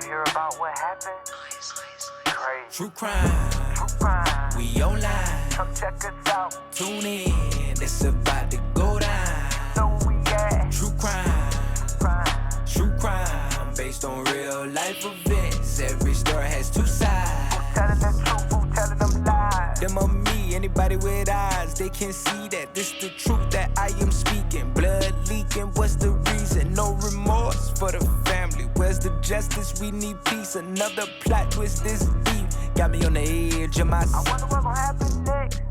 hear about what happened? Crazy. True crime, we online. Come check us out. Tune in, it's about to go down. So we at True crime, based on real life events. Every story has two sides. Who telling the truth, who telling them lies? Them or me, anybody with eyes, they can see that this the truth that I am speaking. Blood leaking, what's the reason? No remorse for the family. Where's the justice? We need peace. Another plot twist this deep. Got me on the edge of my I wonder what's gonna happen next.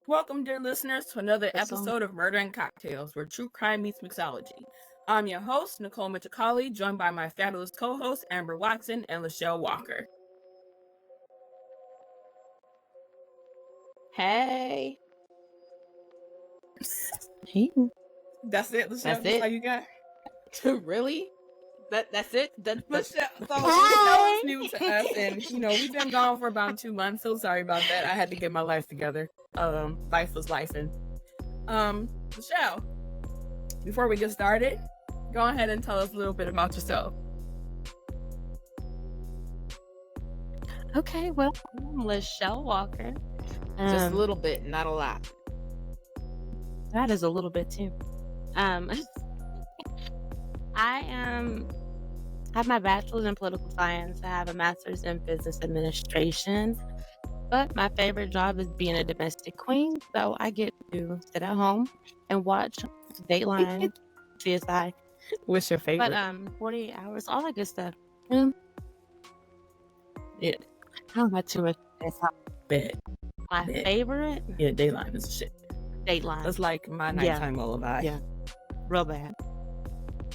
Welcome, dear listeners, to another episode of Murder and Cocktails, where true crime meets mixology. I'm your host, Nicole Michikali, joined by my fabulous co-hosts, Amber Watson and Lachelle Walker. Hey. That's it, Lachelle? That's it. All you got? Really? That's it? That's Lachelle, so Lachelle is new to us, and we've been gone for about 2 months, so sorry about that. I had to get my life together. Life was lifing. Lachelle, before we get started, go ahead and tell us a little bit about yourself. Okay, well, I'm Lachelle Walker. Just a little bit, not a lot. That is a little bit too. I have my bachelor's in political science. I have a master's in business administration. But my favorite job is being a domestic queen, so I get to sit at home and watch Dateline, CSI. What's your favorite? But 48 hours, all that good stuff. Yeah. I don't got too much. That's how Bad. my favorite Yeah, Dayline is shit. Dateline. That's like my nighttime lullaby. Yeah. Real bad.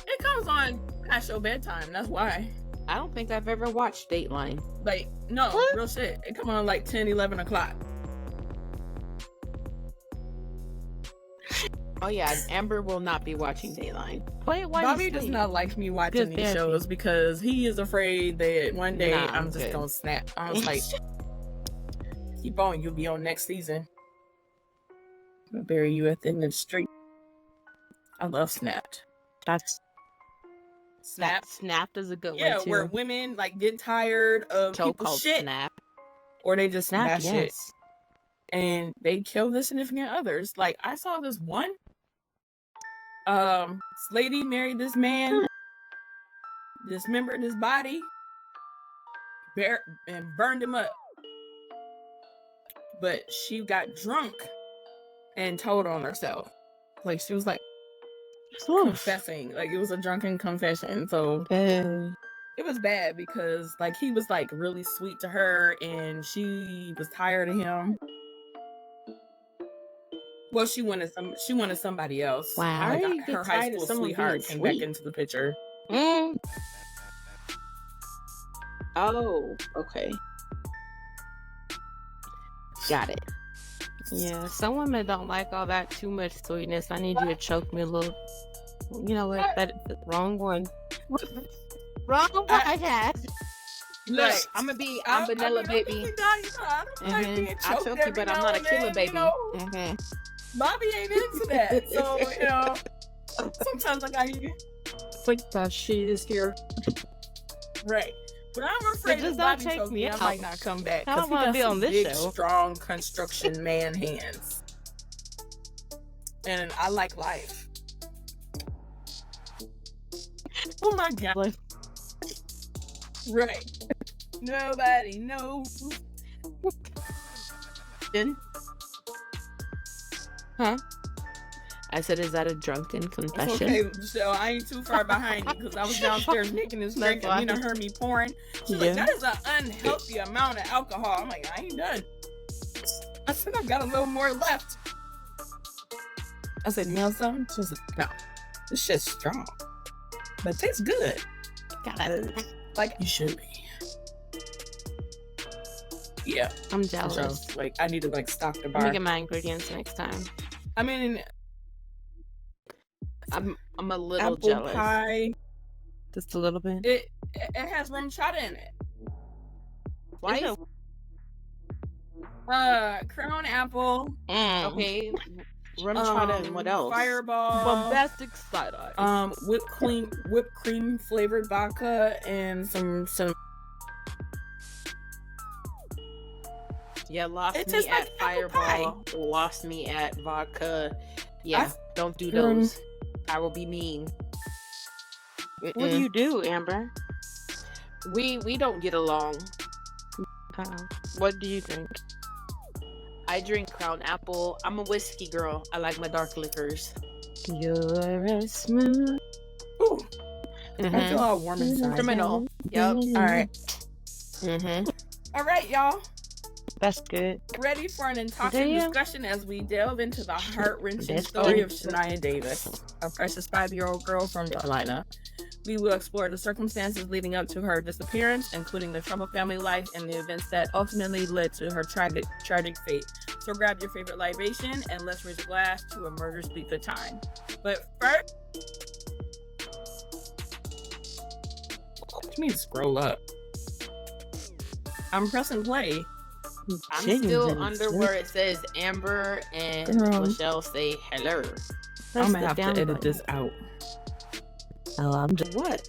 It comes on past your bedtime, that's why. I don't think I've ever watched Dateline. Like, no, What? real shit. It come on like 10, 11 o'clock. Oh yeah, Amber will not be watching Dateline. Wait, why Bobby you does sleep? not like me watching Good these therapy. shows because he is afraid that one day Nah, I'm I'm just good. gonna snap. I was like, keep on, you'll be on next season. I'll bury you at the end of the street. I love Snapped. That's Snap. Snapped is a good Yeah, one too. where women like get tired of Show people's called shit, Snap. or they just Snap, smash it yes. and they kill their significant others. Like I saw this one. This lady married this man, dismembered his body, and burned him up. But she got drunk and told on herself. Like she was like confessing. Like it was a drunken confession. So it was bad because like he was like really sweet to her and she was tired of him. Well, she wanted somebody else. Wow. Like, How do you get her high tired of school someone sweetheart being came sweet? back into the picture. Oh, okay. Got it. Yeah, some women don't like all that too much sweetness. I need you to choke me a little. You know what? That's the wrong one. Wrong one. Look, I'm vanilla baby. I I choke you, but I'm not a killer baby. Bobby ain't into that. So, sometimes I gotta Like that shit is here. right. But I'm afraid just if don't Bobby take chokes me I out. might not come back. I don't 'cause he wanna got be some on this big, show. strong construction man hands. And I like life. Oh my god. Like, Right. Nobody knows. huh? I said, is that a drunken It's confession? okay, so I ain't too far behind you because I was downstairs making this drink and Nina heard me pouring. She's like, that is an unhealthy amount of alcohol. I'm like, I ain't done. I said, I've got a little more left. I said, you know something? She was like, no, this shit's strong. But it tastes good. Like you should be. Yeah. I'm So, jealous. like, I need to like stock the Let bar. me get my ingredients next time. I mean, I'm a little apple jealous. pie. Just a little bit. It has rum chata in it. Why? Is Crown apple. Mm. Okay. Rum chata and what else? Fireball, Bombastic side eye. whipped cream flavored vodka, and some. Yeah, lost It's me just like at apple Fireball. Lost me at vodka. Yeah, don't do those. I will be mean. What do you do, Amber? We don't get along. What do you drink? I drink Crown Apple. I'm a whiskey girl. I like my dark liquors. You're a smooth. Ooh. I feel all warm inside. Criminal. Yep. All right. Mm-hmm. All right, y'all. That's good. Ready for an intoxicating discussion as we delve into the heart-wrenching That's story good. of Shaniya Davis, a precious 5-year-old girl from North Carolina. We will explore the circumstances leading up to her disappearance, including the troubled family life and the events that ultimately led to her tragic fate. So grab your favorite libation and let's raise a glass to a murderous beat good time. But first, let me scroll up. I'm pressing play. I'm still under where it says Amber and Michelle say hello. I'm gonna have to edit this out. Oh, I'm just What?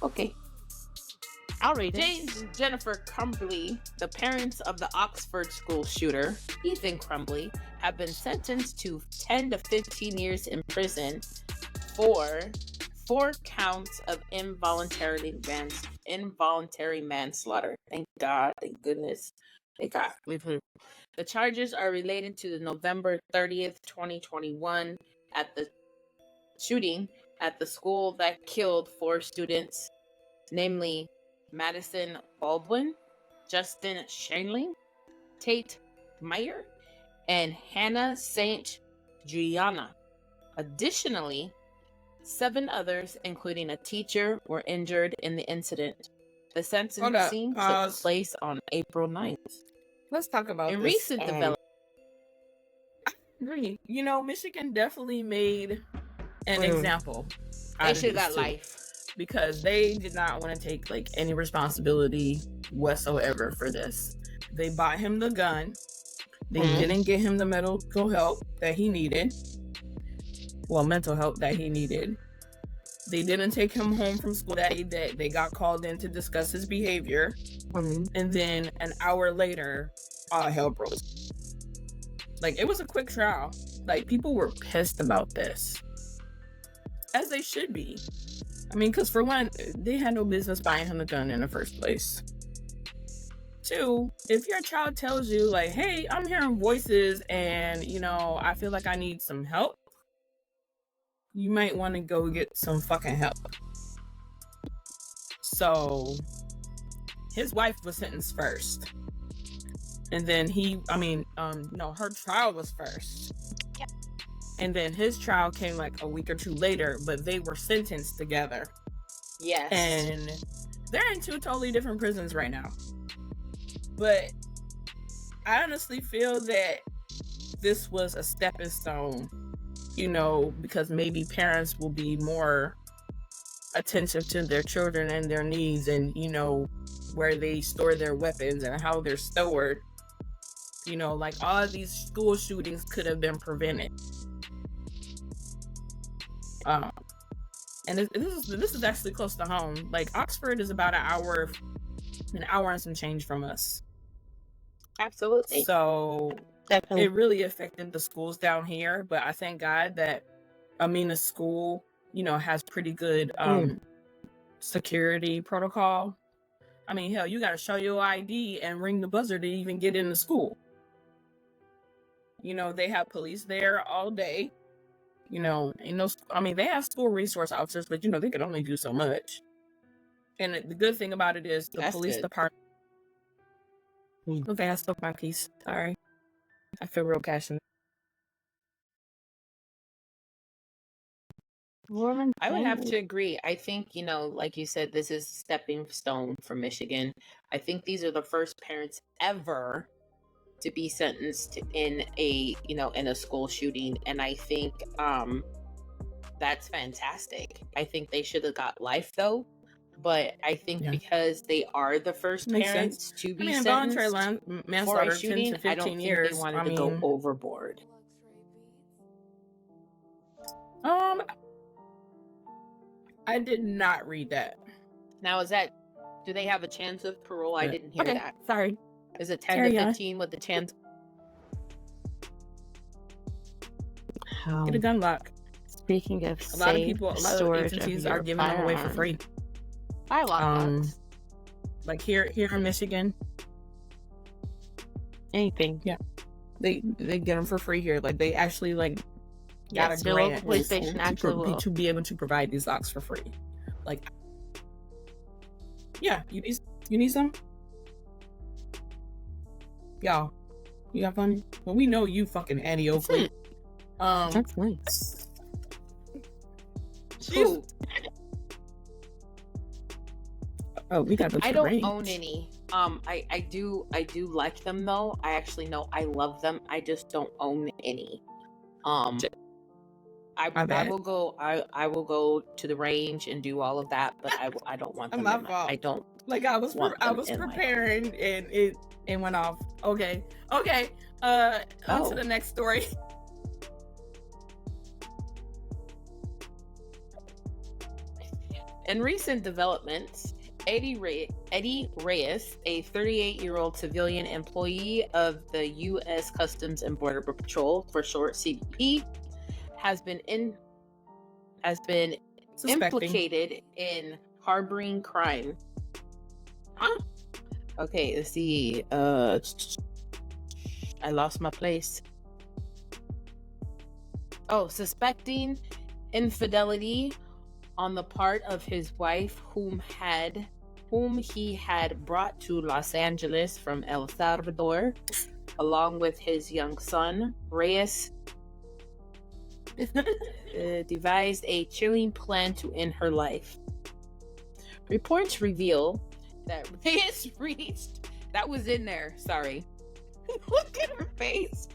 Okay. I'll read it. James and Jennifer Crumbley, the parents of the Oxford school shooter, Ethan Crumbley, have been sentenced to 10 to 15 years in prison for 4 counts of involuntary manslaughter. Thank God. Thank goodness. Thank God. The charges are related to the November 30th, 2021 at the shooting at the school that killed 4 students, namely Madison Baldwin, Justin Shanley, Tate Meyer, and Hannah St. Gianna. Additionally, 7 others, including a teacher, were injured in the incident. The sentencing took place on April 9th. Let's talk about In this. recent development, Agree. You know, Michigan definitely made an example. they should have got life. Because they did not want to take like any responsibility whatsoever for this. They bought him the gun. They didn't get him the medical help that he needed. Well, mental help that he needed. They didn't take him home from school that day. They got called in to discuss his behavior. And then an hour later, all hell broke. Like, it was a quick trial. Like, people were pissed about this. As they should be. I mean, because for one, they had no business buying him the gun in the first place. 2, if your child tells you, like, hey, I'm hearing voices and, you know, I feel like I need some help, you might want to go get some fucking help. So, his wife was sentenced first. And then her trial was first. Yeah. And then his trial came like a week or 2 later, but they were sentenced together. Yes. And they're in 2 totally different prisons right now. But I honestly feel that this was a stepping stone, you know, because maybe parents will be more attentive to their children and their needs and, you know, where they store their weapons and how they're stored. You know, like all of these school shootings could have been prevented. And this is actually close to home. Like Oxford is about an hour and some change from us. Absolutely. So Definitely. it really affected the schools down here. But I thank God that Amina's school, you know, has pretty good security protocol. I mean, hell, you got to show your ID and ring the buzzer to even get into school. You know, they have police there all day. You know, they have school resource officers, but, you know, they could only do so much. And the good thing about it is the police department. Okay, I spoke my piece. Sorry. I feel real passionate. I would have to agree. I think, you know, like you said, this is a stepping stone for Michigan. I think these are the first parents ever to be sentenced in a school shooting. And I think that's fantastic. I think they should have got life though. but I think because they are the first Makes parents sense. to be Involuntary sentenced for a manslaughter, 10 shooting, to I don't 15 think years. they wanted to go overboard. I did not read that. Now, do they have a chance of parole? I didn't hear that. Sorry. Is it 10 Carry to on. 15 with the chance? Get a gun lock. Speaking of A lot of people, a lot of storage agencies of are your giving them away for firearms. free. Fire lockbox. Like here in Michigan, Anything. Yeah. they get them for free here. Like they actually got Yes, a your local grant police station actually will. to be able to provide these locks for free. Like, yeah, you need some? Y'all, you got fun? Well, we know you fucking Annie Oakley. That's nice. Ooh, Oh, we got the I don't range. own any. I do like them though. I actually know I love them. I just don't own any. I will go to the range and do all of that, but I don't want them. My fault. I don't. Like I was preparing and it went off. Okay. On to the next story. In recent developments, Eddie Reyes, a 38-year-old civilian employee of the U.S. Customs and Border Patrol, for short CBP, has been implicated in harboring crime. Huh? Okay, let's see. I lost my place. Oh, suspecting infidelity on the part of his wife, whom he had brought to Los Angeles from El Salvador, along with his young son. Reyes devised a chilling plan to end her life. Reports reveal that Reyes reached. That was in there. Sorry. Look at her face.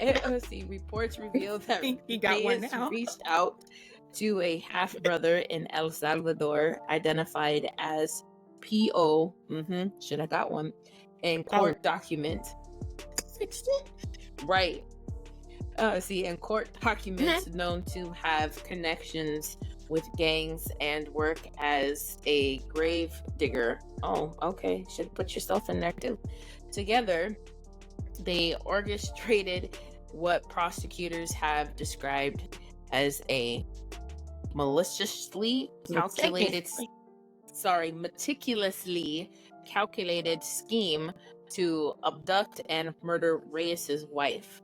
Let's see. Reports reveal that he got Reyes one now. reached out to a half-brother in El Salvador, identified as P.O. Should have got one. In court documents. Right. In court documents known to have connections with gangs and work as a grave digger. Oh, okay. Should put yourself in there too. Together, they orchestrated what prosecutors have described as a meticulously calculated scheme to abduct and murder Reyes's wife.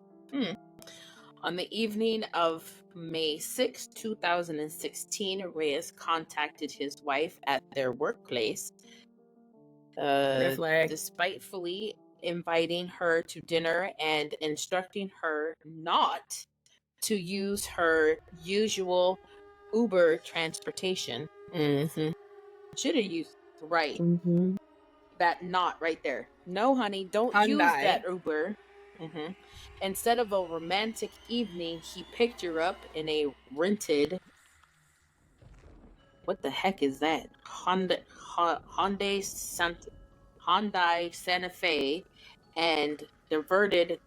On the evening of May 6, 2016, Reyes contacted his wife at their workplace, despitefully inviting her to dinner and instructing her not to use her usual Uber transportation. Should have used that not right there. No, honey, don't use that Uber. Instead of a romantic evening, he picked her up in a rented. What the heck is that? Hyundai Santa Fe, and diverted.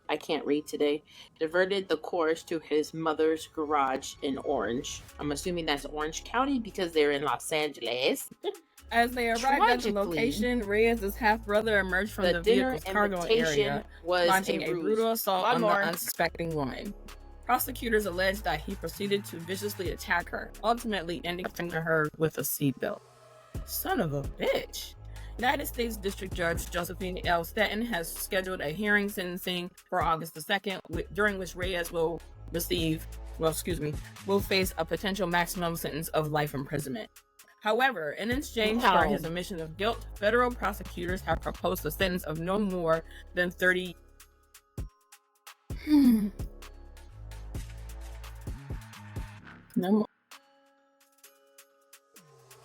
I can't read today. Diverted the course to his mother's garage in Orange. I'm assuming that's Orange County because they're in Los Angeles. As they arrived at the location, Reyes' half-brother emerged from the vehicle's cargo area, launching a brutal assault on the unsuspecting woman. Prosecutors alleged that he proceeded to viciously attack her, ultimately ending her with a seatbelt. Son of a bitch. United States District Judge Josephine L. Stanton has scheduled a hearing sentencing for August the 2nd, during which Reyes will face a potential maximum sentence of life imprisonment. However, in exchange for his admission of guilt, federal prosecutors have proposed a sentence of no more than 30 No more.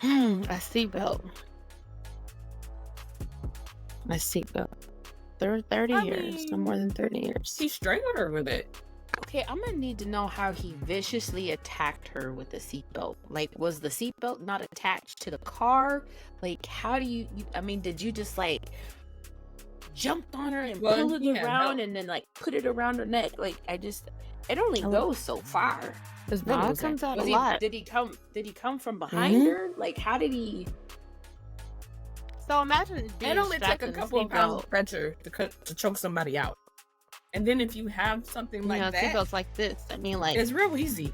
A seatbelt. A seatbelt. 30 years. No more than 30 years. He strangled her with it. Okay, I'm gonna need to know how he viciously attacked her with the seatbelt. Like, was the seatbelt not attached to the car? Like, how do I mean, did you just like jump on her and pull it around and then like put it around her neck? Like, it only goes so far. It comes out a lot. Did he come from behind her? Like, how did he? So imagine it only took a couple of pounds of pressure to choke somebody out. And then if you have something like that, seatbelts like this, I mean, like, it's real easy.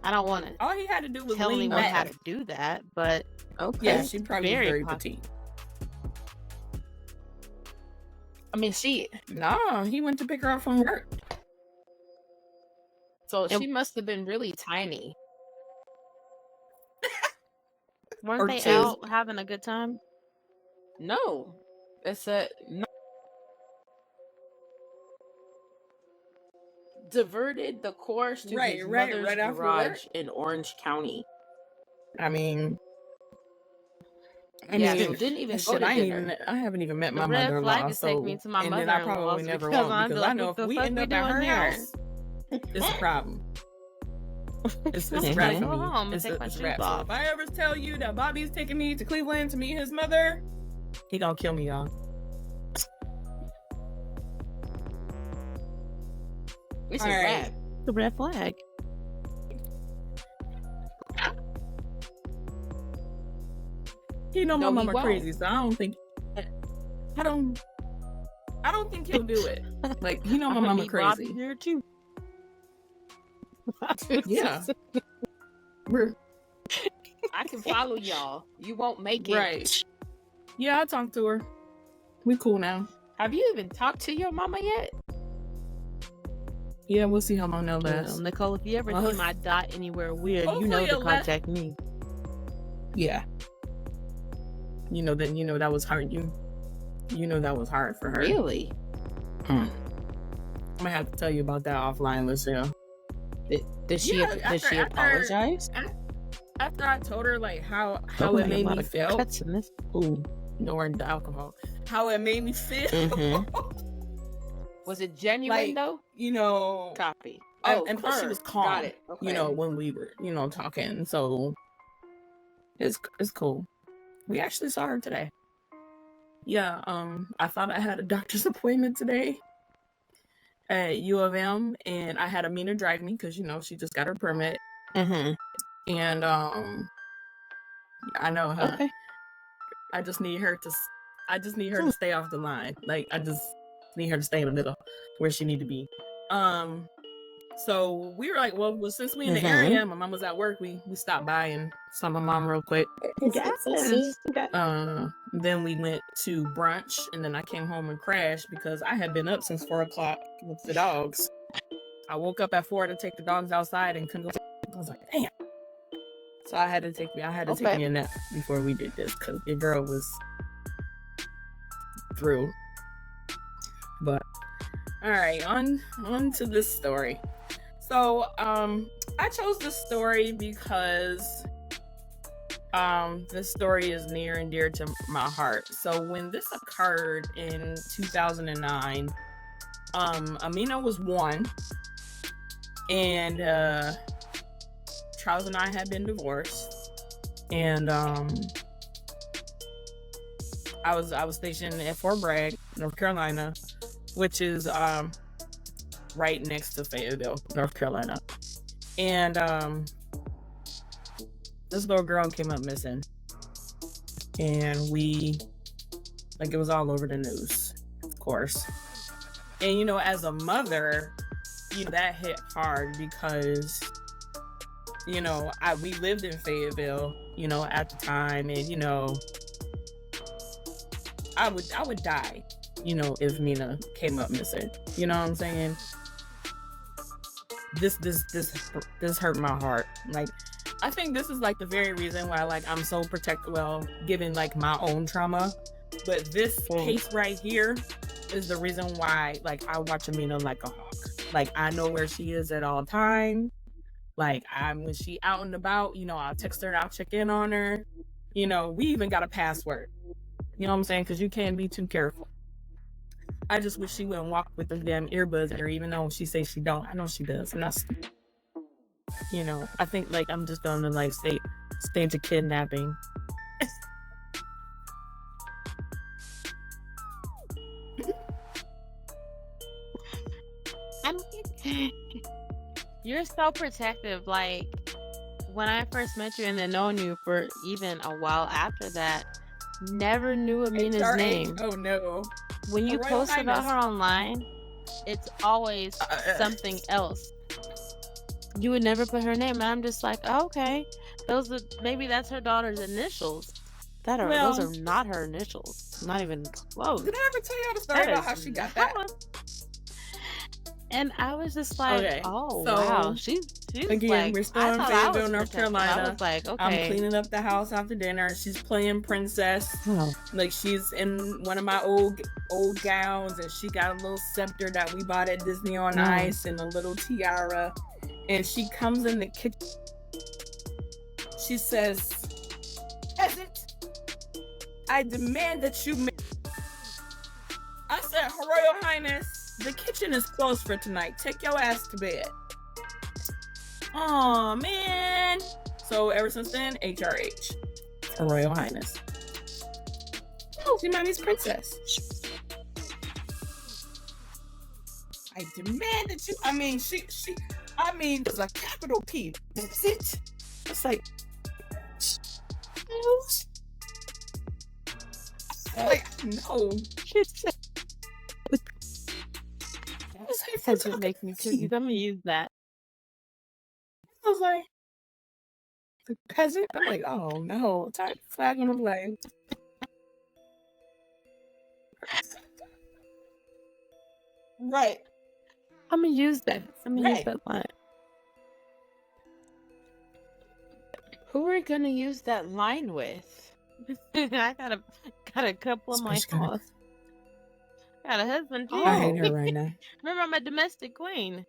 I don't want to. All he had to do was tell lean anyone back. how to do that, but yeah, she probably was very petite. I mean, no, he went to pick her up from work. So she must have been really tiny. Weren't they out having a good time? No, it's diverted the course to his mother's garage in Orange County. I mean, so didn't even go to dinner. I haven't even met my mother-in-law, so take me to my and then I probably never won't, because I know if we end up at her house, it's a problem. It's a wrap for me. It's a wrap. So if I ever tell you that Bobby's taking me to Cleveland to meet his mother, he gonna kill me, y'all. It's a wrap. It's a red flag. You know, my mama crazy, so I don't think he'll do it. Like, you know, my mama crazy. Bobby here too. Yeah. I can follow y'all. You won't make it. Right. Yeah, I talked to her. We cool now. Have you even talked to your mama yet? Yeah, we'll see how long that lasts. Nicole, if you ever see my dot anywhere weird, you know to contact me. Yeah. You know that was hard. You know that was hard for her. Really? I'm gonna have to tell you about that offline, Lucille. Did she apologize? After I told her like how it made me feel. Ooh, nowhere in the alcohol. How it made me feel. Mm-hmm. Was it genuine though? You know. Copy. And plus she was calm. Got it. Okay. You know, when we were, talking. So it's cool. We actually saw her today. Yeah, I thought I had a doctor's appointment today at U of M, and I had Amina drive me because she just got her permit. Mm-hmm. And I know her. Okay. I just need her to stay off the line. Like, I just need her to stay in the middle where she need to be. So we were like, well, since we in the area, my mom was at work, we stopped by and saw my mom real quick. Then we went to brunch, and then I came home and crashed because I had been up since 4:00 with the dogs. I woke up at 4 to take the dogs outside and couldn't go. I was like, damn. So I had to take me a nap before we did this because your girl was through. But all right, on to this story. So I chose this story because this story is near and dear to my heart. So when this occurred in 2009, Amina was 1, and Charles and I had been divorced, and I was stationed at Fort Bragg, North Carolina, which is right next to Fayetteville, North Carolina. And this little girl came up missing, and it was all over the news, of course. And as a mother, that hit hard because we lived in Fayetteville, at the time, and I would die, if Mina came up missing. You know what I'm saying? This hurt my heart. Like, I think this is like the very reason why I'm so protective, given my own trauma. But this case right here is the reason why I watch Amina like a hawk. I know where she is at all time. When she out and about, I'll text her, I'll check in on her. We even got a password. You know what I'm saying? Because you can't be too careful. I just wish she wouldn't walk with the damn earbuds in her, even though she says she don't. I know she does. And that's, you know, I think like I'm just gonna like stage a kidnapping. I mean, you're so protective. Like when I first met you and then knowing you for even a while after that, never knew Amina's HRH? name. Oh no. When you Royal post about Highness. her online, it's always something else. You would never put her name, and I'm just like, oh, okay, maybe that's her daughter's initials. Those are not her initials. Not even close. Did I ever tell y'all the story about how she got that? And I was just like, Okay, oh so, wow, she's Again, like, we're still I in thought I Fayetteville, was North protective. I Carolina. was like, I'm okay. cleaning up the house after dinner. She's playing princess. Oh. Like she's in one of my old gowns, and she got a little scepter that we bought at Disney on Ice and a little tiara. And she comes in the kitchen. She says, "Peasant, I demand that you make." I said, "Her Royal Highness, the kitchen is closed for tonight. Take your ass to bed." Oh man. So ever since then, HRH. Her Royal Highness. Oh, she mommy's princess. I demand that you. I mean, there's a capital P. That's it. It's like, no. That just makes me cute. I'm gonna use that. I was like, the peasant. I'm like, oh no, type flag on the flag. Right. I'm gonna use that. I'm gonna use that line. Who are we gonna use that line with? I got a couple of my house. Got a husband too. I hate her right now. Remember, I'm a domestic queen.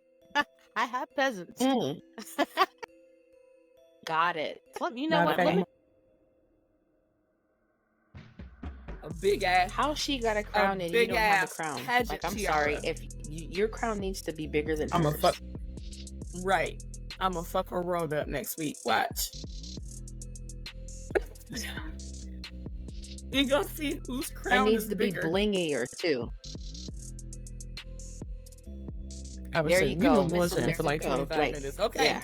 I have peasants. Got it. Well, you know what? Let me... A big ass. How she got a crown and you don't have a crown? Like, I'm sorry. If your crown needs to be bigger than hers. Right. I'm gonna fuck her world up next week. Watch. You gonna see whose crown it needs is to bigger. be blingier too. There you go. Miss For like 25 minutes. Okay. Yeah.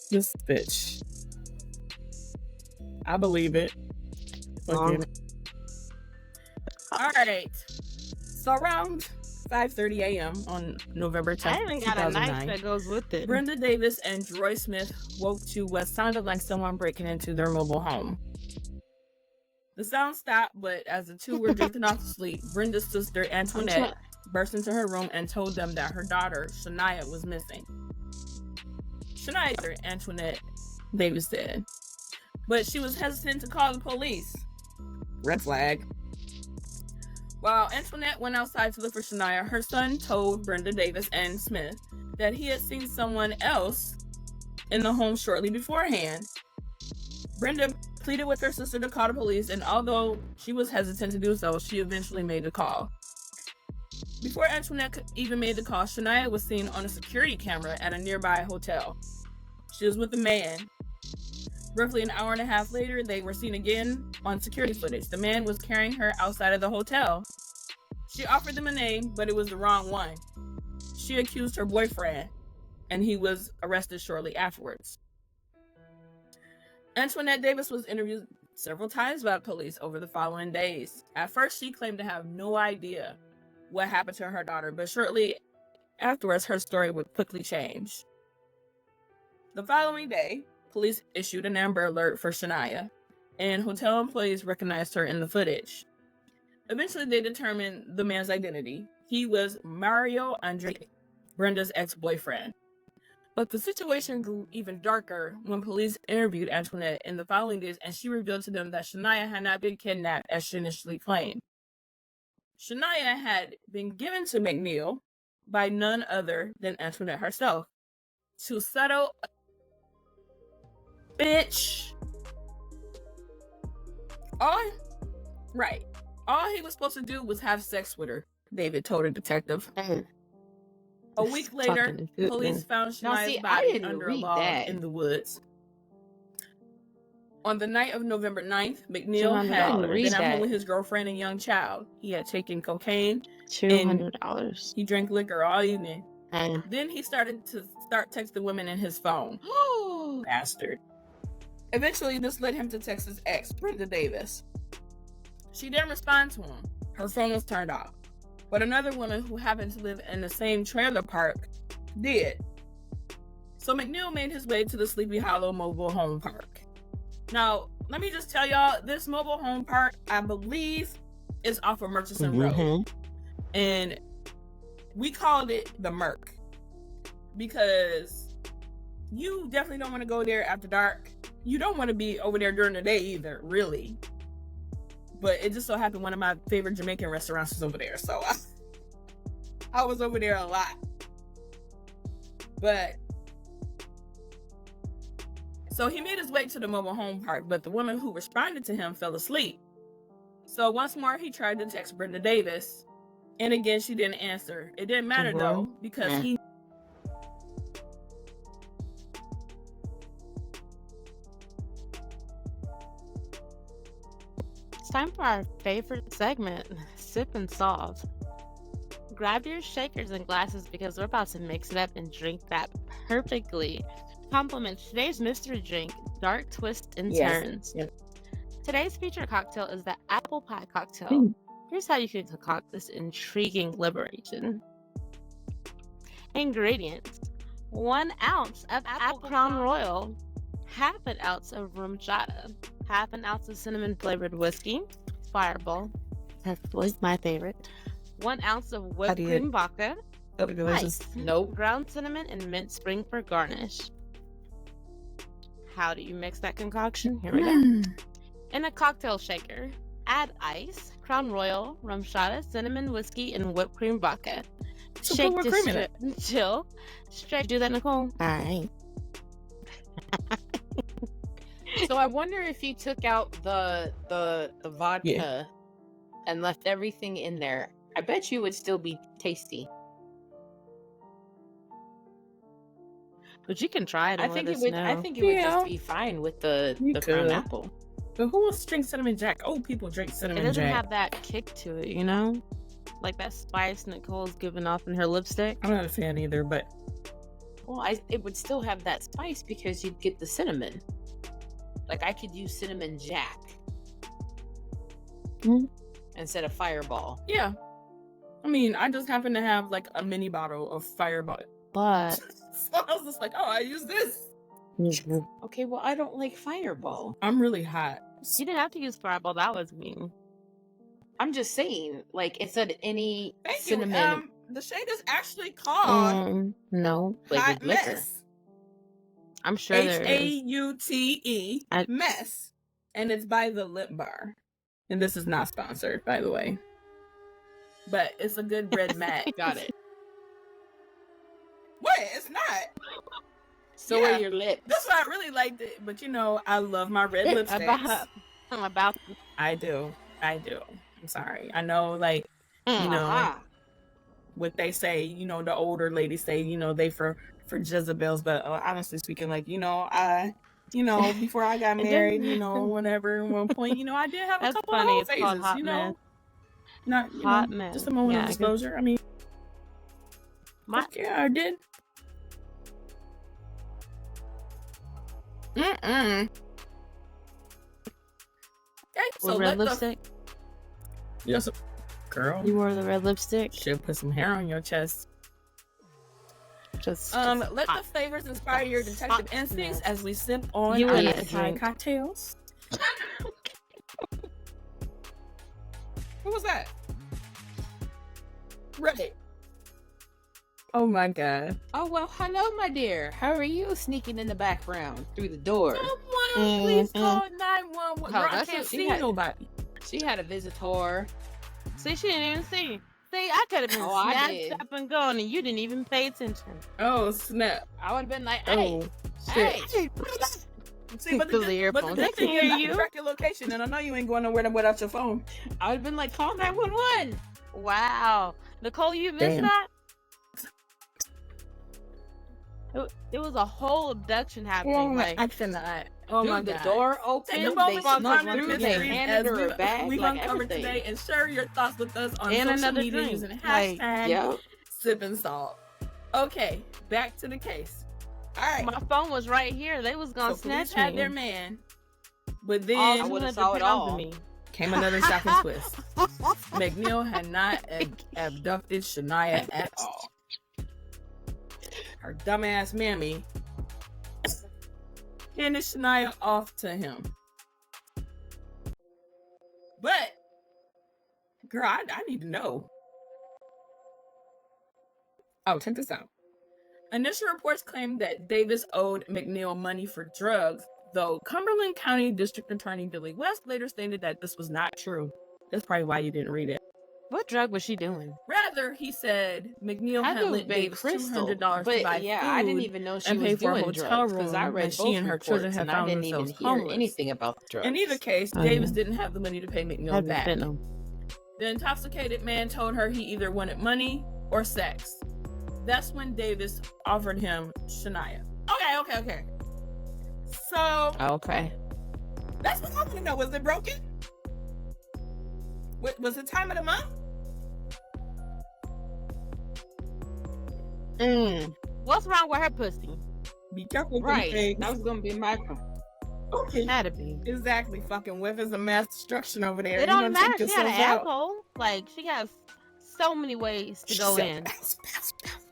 This bitch. I believe it. Okay. All right. So around 5:30 a.m. on November 10th, I even got a 2009, knife that goes with it. Brenda Davis and Joy Smith woke to what sounded like someone breaking into their mobile home. The sound stopped, but as the two were drifting off to sleep, Brenda's sister Antoinette burst into her room and told them that her daughter Shaniya was missing. Shaniya, Antoinette Davis said, but she was hesitant to call the police. Red flag. While Antoinette went outside to look for Shaniya, her son told Brenda Davis and Smith that he had seen someone else in the home shortly beforehand. Brenda pleaded with her sister to call the police, and although she was hesitant to do so, she eventually made the call. Before Antoinette even made the call, Shaniya was seen on a security camera at a nearby hotel. She was with a man. Roughly an hour and a half later, they were seen again on security footage. The man was carrying her outside of the hotel. She offered them a name, but it was the wrong one. She accused her boyfriend, and he was arrested shortly afterwards. Antoinette Davis was interviewed several times by police over the following days. At first, she claimed to have no idea what happened to her daughter, but shortly afterwards, her story would quickly change. The following day, police issued an Amber Alert for Shaniya, and hotel employees recognized her in the footage. Eventually, they determined the man's identity. He was Mario McNeill, Brenda's ex-boyfriend. But the situation grew even darker when police interviewed Antoinette in the following days, and she revealed to them that Shaniya had not been kidnapped as she initially claimed. Shaniya had been given to McNeill by none other than Antoinette herself to settle. Bitch. All he was supposed to do was have sex with her. David told a detective. A week Talking later, to Putin. police found Now, Shania's see, I body didn't under a read log that. in the woods. On the night of November 9th, McNeill had $200. been at home that. with his girlfriend and young child. He had taken cocaine. $200. He drank liquor all evening. And Then he started texting women in his phone. Bastard. Eventually, this led him to text his ex, Brenda Davis. She didn't respond to him. Her phone was turned off. But another woman who happened to live in the same trailer park did. So McNeill made his way to the Sleepy Hollow mobile home park. Now, let me just tell y'all, this mobile home park, I believe, is off of Murchison Road. And we called it the Merc because you definitely don't want to go there after dark. You don't want to be over there during the day either, really. But it just so happened one of my favorite Jamaican restaurants was over there. So I was over there a lot. But so he made his way to the mobile home park, but the woman who responded to him fell asleep. So once more, he tried to text Brenda Davis. And again, she didn't answer. It didn't matter though, because he... it's time for our favorite segment, Sip and Solve. Grab your shakers and glasses because we're about to mix it up and drink that perfectly. Compliment today's mystery drink, Dark Twists and Turns. Yes. Today's featured cocktail is the apple pie cocktail. Here's how you can concoct this intriguing liberation. Ingredients: 1 ounce of apple Crown Royal, half an ounce of rum chata, half an ounce of cinnamon flavored whiskey, Fireball, that's my favorite, 1 ounce of whipped cream vodka, ice, ground cinnamon, and mint spring for garnish. How do you mix that concoction? Here we go. In a cocktail shaker, add ice, Crown Royal, rum chata, cinnamon whiskey, and whipped cream vodka. So Shake put whipped cream in it. until straight. Do that, Nicole? All right. So I wonder if you took out the vodka and left everything in there. I bet you would still be tasty. But you can try it. I think it would. I think it would just be fine with the Crown apple. But who wants to drink cinnamon jack? Oh, people drink cinnamon jack. It doesn't have that kick to it, you know? Like that spice Nicole's giving off in her lipstick. I'm not a fan either, but... Well, it would still have that spice because you'd get the cinnamon. Like, I could use cinnamon jack instead of Fireball. Yeah. I mean, I just happen to have, like, a mini bottle of Fireball. But... So I was just like, oh, I use this. Okay, well, I don't like Fireball. I'm really hot. You didn't have to use Fireball. That was mean. I'm just saying, like, instead of any Thank cinnamon... you. The shade is actually called no. Hot Mess. I'm sure there is. H-A-U-T-E Mess. And it's by the Lip Bar. And this is not sponsored, by the way. But it's a good red matte. Got it. Wait, it's not. So are your lips. That's why I really liked it. But you know, I love my red lipsticks. I'm about. I do. I'm sorry. I know, like, you know, what they say, you know, the older ladies say, you know, they for Jezebels. But honestly speaking, like, you know, before I got married, you know, whatever, at one point, you know, I did have a couple of old phases, you know. Mess. Not, you Hot know, mess. just a moment of disclosure. I mean, yeah, I did. Okay, so red lipstick. Yes, girl. You wore the red lipstick. Should put some hair on your chest. Just let the flavors inspire your detective instincts as we sip on You our and Thai cocktails. What was that? Right. Oh my god. Oh, well, hello, my dear. How are you sneaking in the background through the door? Someone please call 911. Girl, I can't see nobody. She had a visitor. See, she didn't even see. See, I could have been snapped up and gone, and you didn't even pay attention. Oh, snap. I would have been like, hey, shit. Hey. See, but the good thing is I can track your location, and I know you ain't going nowhere without your phone. I would have been like, call 911. Wow. Nicole, you missed Damn. that? It was a whole abduction happening. Like, I cannot. Oh Dude, my the God. door Take a opened, moment they to snuck snuck comment through, mysteries they handed her a bag, we've like uncovered everything. today, and share your thoughts with us on and social another media drink. using Like, hashtag Yep. sip and salt. Okay, back to the case. All right. my phone was right here. They was gonna So police snatch had me. their man, but then All I would've 200 saw it pounds of all. me. came another shocking twist. McNeill had not abducted Shaniya at all. Her dumbass mammy handed Shaniya off to him. But, girl, I need to know. Oh, check this out. Initial reports claimed that Davis owed McNeill money for drugs, though Cumberland County District Attorney Billy West later stated that this was not true. That's probably why you didn't read it. What drug was she doing? Rather, he said McNeill Had had to have lent been Davis Crystal, $200 but to buy yeah, food I didn't even know she and was pay for a doing hotel drugs because I room, read and both she and her children reports had and I found didn't even themselves hear homeless. anything about the drugs. In either case, Oh, Davis yeah. didn't have the money to pay McNeill Had back. fentanyl. The intoxicated man told her he either wanted money or sex. That's when Davis offered him Shaniya. Okay. So, Okay. that's what I want to know. Was it broken? Was it time of the month? What's wrong with her pussy? Be careful with them Right. things. That was gonna be my Okay. Had to be. Exactly. Fucking weapons of mass destruction over there. It You don't gonna matter. take She had an yourselves out. asshole. Like, she has so many ways to go Shut in. up.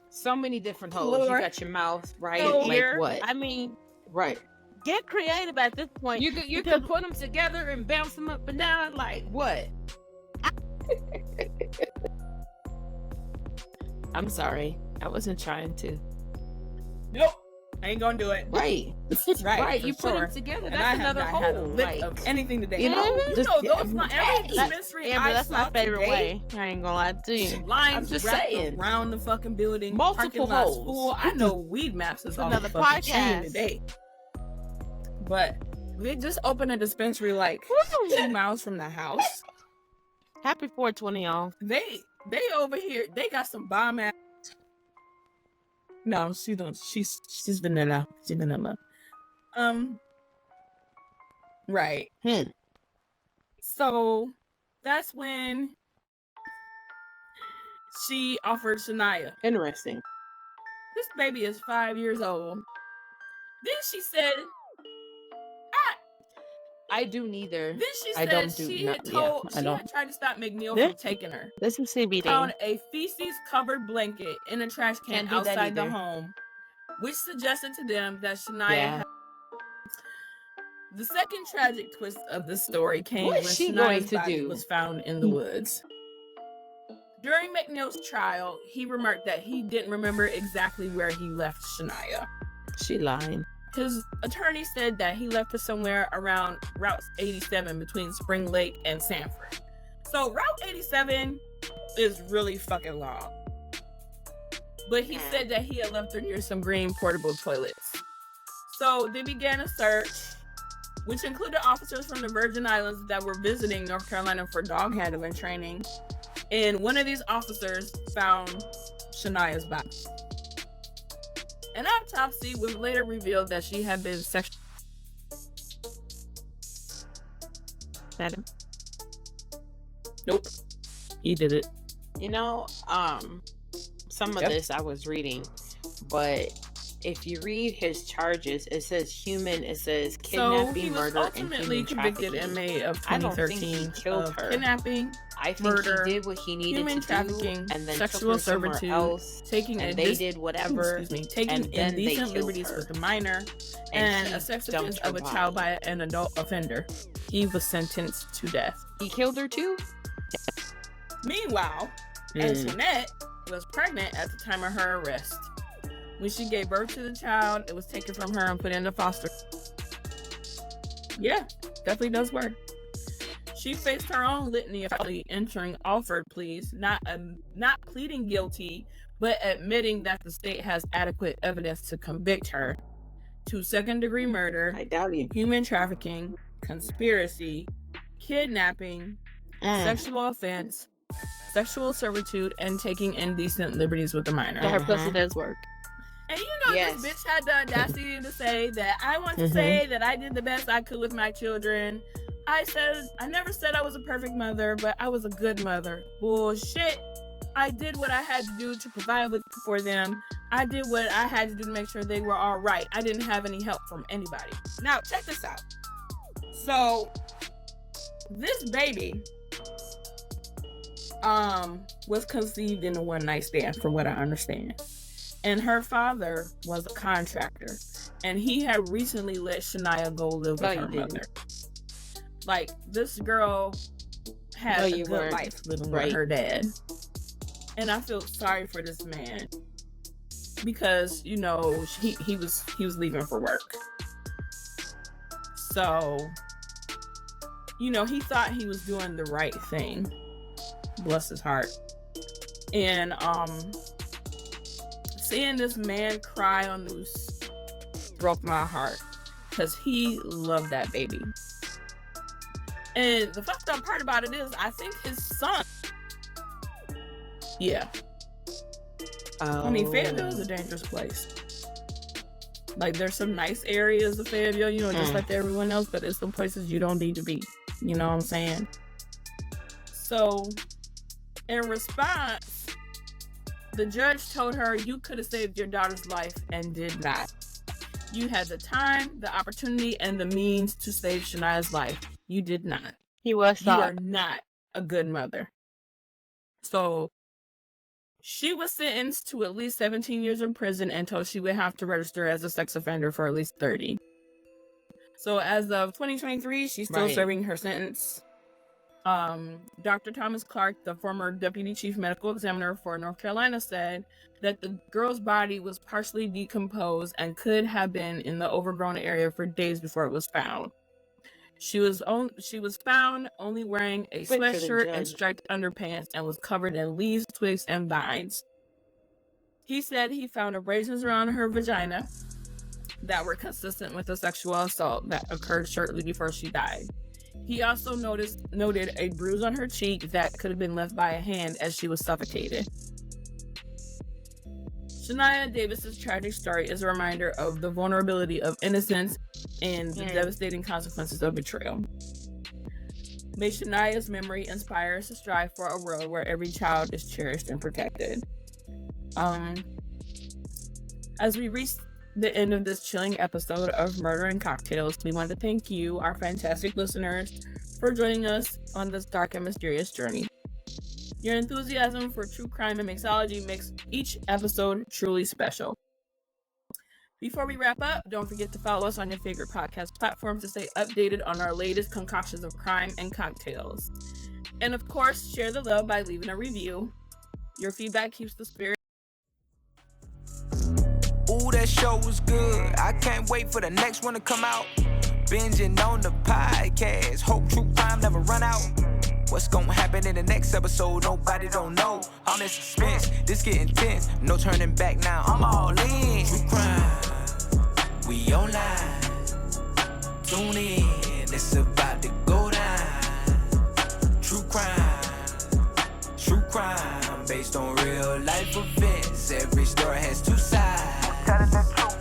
so many different holes. Lord. You got your mouth, right? Your Like ear. what? I mean, Right. get creative at this point. You could because- put them together and bounce them up and down. Like what? I'm sorry. I wasn't trying to. Nope. I ain't gonna do it. Right. Right. You for put sure. them together. And I That's have another not had a hole. lick Like, of anything today. you know, You just- know those not every That- dispensary Amber, I that's saw my favorite today, way. I ain't gonna lie to you. lines I'm just wrapped saying. around the fucking building. Multiple parking lots holes. full. I know weed maps is off Another the fucking chain podcast. today. But they just opened a dispensary like 2 miles from the house. Happy 420, y'all. They over here. They got some bomb ass. No, she don't. She's vanilla. She's vanilla. Right. So that's when she offered Shaniya. Interesting. This baby is 5 years old. Then she said, I do neither. then she I said don't do she no- had yeah, told I she don't. had tried to stop McNeill Yeah. from taking her. This is CBD. Found a feces covered blanket in a trash can Can't do that outside the either. home, which suggested to them that Shaniya Yeah. had. The second tragic twist of the story came What when is she going Shania's to body do? was found in the woods. During McNeill's trial, he remarked that he didn't remember exactly where he left Shaniya. She lying. His attorney said that he left her somewhere around Route 87 between Spring Lake and Sanford. So Route 87 is really fucking long. But he said that he had left her near some green portable toilets. So they began a search, which included officers from the Virgin Islands that were visiting North Carolina for dog handling training. And one of these officers found Shania's body. An autopsy would later reveal that she had been sexually. That him? Nope. He did it. You know, some of Yep. this I was reading, but if you read his charges, it says So kidnapping, he was murder, and ultimately human convicted in trafficking. May of I don't think he 2013 killed of her. kidnapping, I think murder, he did what he needed human to trafficking, do, and then sexual took her somewhere servitude, else, taking and a they dis- did whatever, excuse me, taking and then they indecent killed liberties her. with a minor, and and he a sex dumped offense her of a body. child by an adult offender. He was sentenced to death. He killed her too. Meanwhile, Antoinette was pregnant at the time of her arrest. When she gave birth to the child, it was taken from her and put into foster. Yeah, definitely does work. She faced her own litany of entering offered pleas, not pleading guilty, but admitting that the state has adequate evidence to convict her to second-degree murder, I doubt you. human trafficking, conspiracy, kidnapping, sexual offense, sexual servitude, and taking indecent liberties with a minor. That her pussy does work. And you know, Yes. this bitch had the audacity to say that I want to say that I did the best I could with my children. I never said I was a perfect mother, but I was a good mother. Bullshit. I did what I had to do to provide for them. I did what I had to do to make sure they were all right. I didn't have any help from anybody. Now, check this out. So, this baby was conceived in a one-night stand, from what I understand. And her father was a contractor. And he had recently let Shaniya go live with her mother. Like, this girl had a good life living with her dad. And I feel sorry for this man. Because, you know, he was leaving for work. So, you know, he thought he was doing the right thing. Bless his heart. And seeing this man cry on loose broke my heart, because he loved that baby. And the fucked up part about it is, I think his son. Yeah. I mean, Fayetteville is a dangerous place. Like, there's some nice areas of Fayetteville, you know, just like everyone else, but there's some places you don't need to be. You know what I'm saying? So, in response, the judge told her, you could have saved your daughter's life and did not. You had the time, the opportunity, and the means to save Shaniya's life. You did not. He was You are not a good mother. So, she was sentenced to at least 17 years in prison and told she would have to register as a sex offender for at least 30. So as of 2023, she's still serving her sentence. Dr. Thomas Clark, the former deputy chief medical examiner for North Carolina, said that the girl's body was partially decomposed and could have been in the overgrown area for days before it was found. She was found only wearing a sweatshirt and striped underpants and was covered in leaves, twigs, and vines. He said he found abrasions around her vagina that were consistent with the sexual assault that occurred shortly before she died. He also noted a bruise on her cheek that could have been left by a hand as she was suffocated. Shaniya Davis's tragic story is a reminder of the vulnerability of innocence and the devastating consequences of betrayal. May Shaniya's memory inspire us to strive for a world where every child is cherished and protected. As we reach the end of this chilling episode of Murder and Cocktails, we want to thank you, our fantastic listeners, for joining us on this dark and mysterious journey. Your enthusiasm for true crime and mixology makes each episode truly special. Before we wrap up, don't forget to follow us on your favorite podcast platforms to stay updated on our latest concoctions of crime and cocktails. And of course, share the love by leaving a review. Your feedback keeps the spirit. Ooh, that show was good. I can't wait for the next one to come out. Binging on the podcast. Hope true crime never run out. What's gonna happen in the next episode? Nobody don't know. All this suspense, this get intense. No turning back now. I'm all in. True crime, we online. Tune in, it's about to go down. True crime, based on real life events. Every story has two sides. Telling the truth.